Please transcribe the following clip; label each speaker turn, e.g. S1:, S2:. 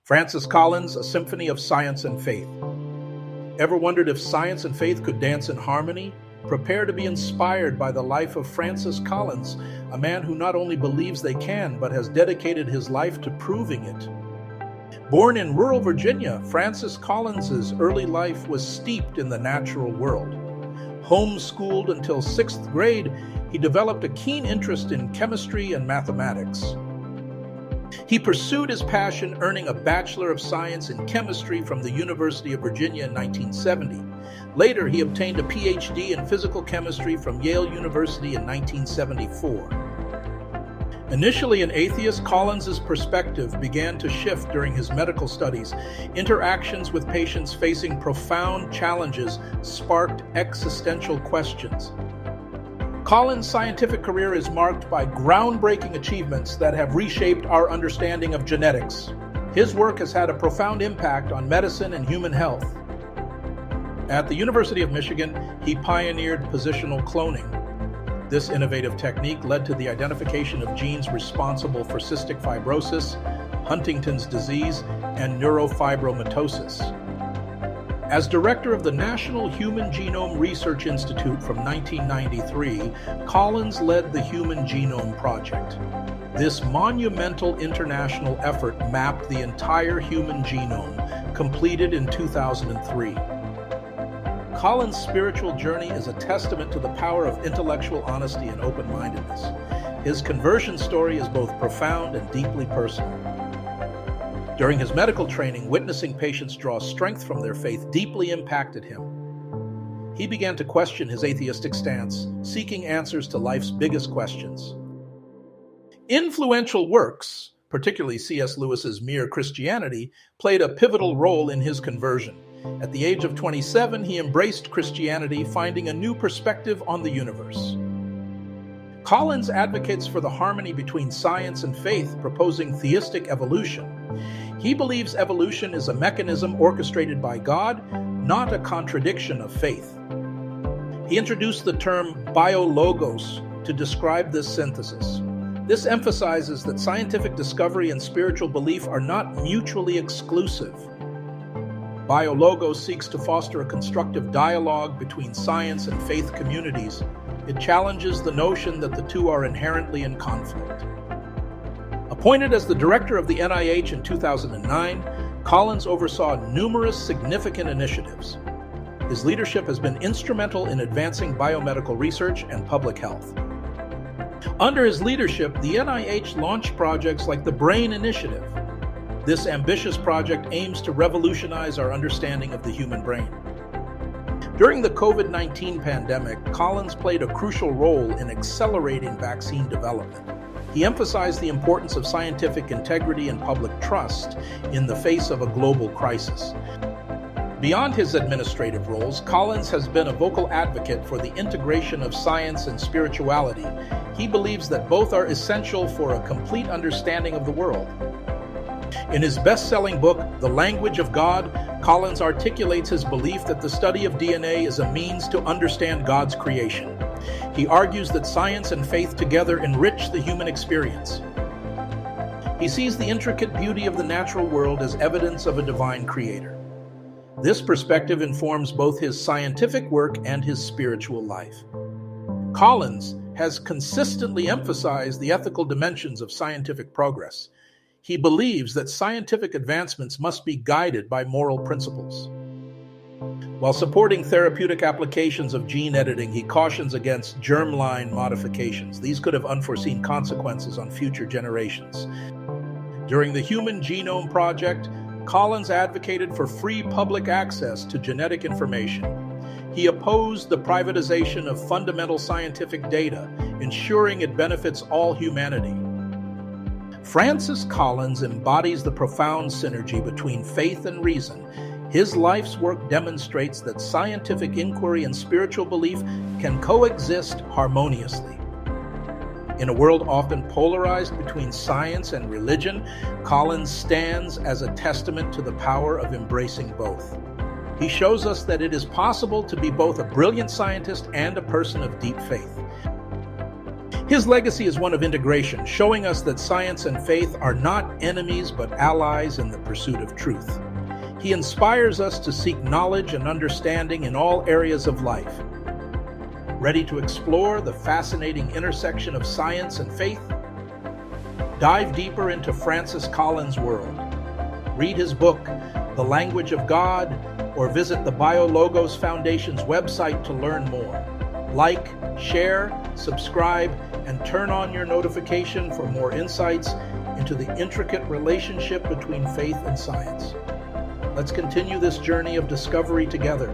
S1: Francis Collins, A Symphony of Science and Faith. Ever wondered if science and faith could dance in harmony? Prepare to be inspired by the life of Francis Collins, a man who not only believes they can, but has dedicated his life to proving it. Born in rural Virginia, Francis Collins's early life was steeped in the natural world. Homeschooled until 6th grade, he developed a keen interest in chemistry and mathematics. He pursued his passion, earning a Bachelor of Science in Chemistry from the University of Virginia in 1970. Later, he obtained a PhD in Physical Chemistry from Yale University in 1974. Initially an atheist, Collins's perspective began to shift during his medical studies. Interactions with patients facing profound challenges sparked existential questions. Collins' scientific career is marked by groundbreaking achievements that have reshaped our understanding of genetics. His work has had a profound impact on medicine and human health. At the University of Michigan, he pioneered positional cloning. This innovative technique led to the identification of genes responsible for cystic fibrosis, Huntington's disease, and neurofibromatosis. As director of the National Human Genome Research Institute from 1993, Collins led the Human Genome Project. This monumental international effort mapped the entire human genome, completed in 2003. Collins' spiritual journey is a testament to the power of intellectual honesty and open-mindedness. His conversion story is both profound and deeply personal. During his medical training, witnessing patients draw strength from their faith deeply impacted him. He began to question his atheistic stance, seeking answers to life's biggest questions. Influential works, particularly C.S. Lewis's Mere Christianity, played a pivotal role in his conversion. At the age of 27, he embraced Christianity, finding a new perspective on the universe. Collins advocates for the harmony between science and faith, proposing theistic evolution. He believes evolution is a mechanism orchestrated by God, not a contradiction of faith. He introduced the term biologos to describe this synthesis. This emphasizes that scientific discovery and spiritual belief are not mutually exclusive. Biologos seeks to foster a constructive dialogue between science and faith communities. It challenges the notion that the two are inherently in conflict. Appointed as the director of the NIH in 2009, Collins oversaw numerous significant initiatives. His leadership has been instrumental in advancing biomedical research and public health. Under his leadership, the NIH launched projects like the Brain Initiative. This ambitious project aims to revolutionize our understanding of the human brain. During the COVID-19 pandemic, Collins played a crucial role in accelerating vaccine development. He emphasized the importance of scientific integrity and public trust in the face of a global crisis. Beyond his administrative roles, Collins has been a vocal advocate for the integration of science and spirituality. He believes that both are essential for a complete understanding of the world. In his best-selling book, The Language of God, Collins articulates his belief that the study of DNA is a means to understand God's creation. He argues that science and faith together enrich the human experience. He sees the intricate beauty of the natural world as evidence of a divine creator. This perspective informs both his scientific work and his spiritual life. Collins has consistently emphasized the ethical dimensions of scientific progress. He believes that scientific advancements must be guided by moral principles. While supporting therapeutic applications of gene editing, he cautions against germline modifications. These could have unforeseen consequences on future generations. During the Human Genome Project, Collins advocated for free public access to genetic information. He opposed the privatization of fundamental scientific data, ensuring it benefits all humanity. Francis Collins embodies the profound synergy between faith and reason. His life's work demonstrates that scientific inquiry and spiritual belief can coexist harmoniously. In a world often polarized between science and religion, Collins stands as a testament to the power of embracing both. He shows us that it is possible to be both a brilliant scientist and a person of deep faith. His legacy is one of integration, showing us that science and faith are not enemies but allies in the pursuit of truth. He inspires us to seek knowledge and understanding in all areas of life. Ready to explore the fascinating intersection of science and faith? Dive deeper into Francis Collins' world. Read his book, The Language of God, or visit the BioLogos Foundation's website to learn more. Like, share, subscribe, and turn on your notification for more insights into the intricate relationship between faith and science. Let's continue this journey of discovery together.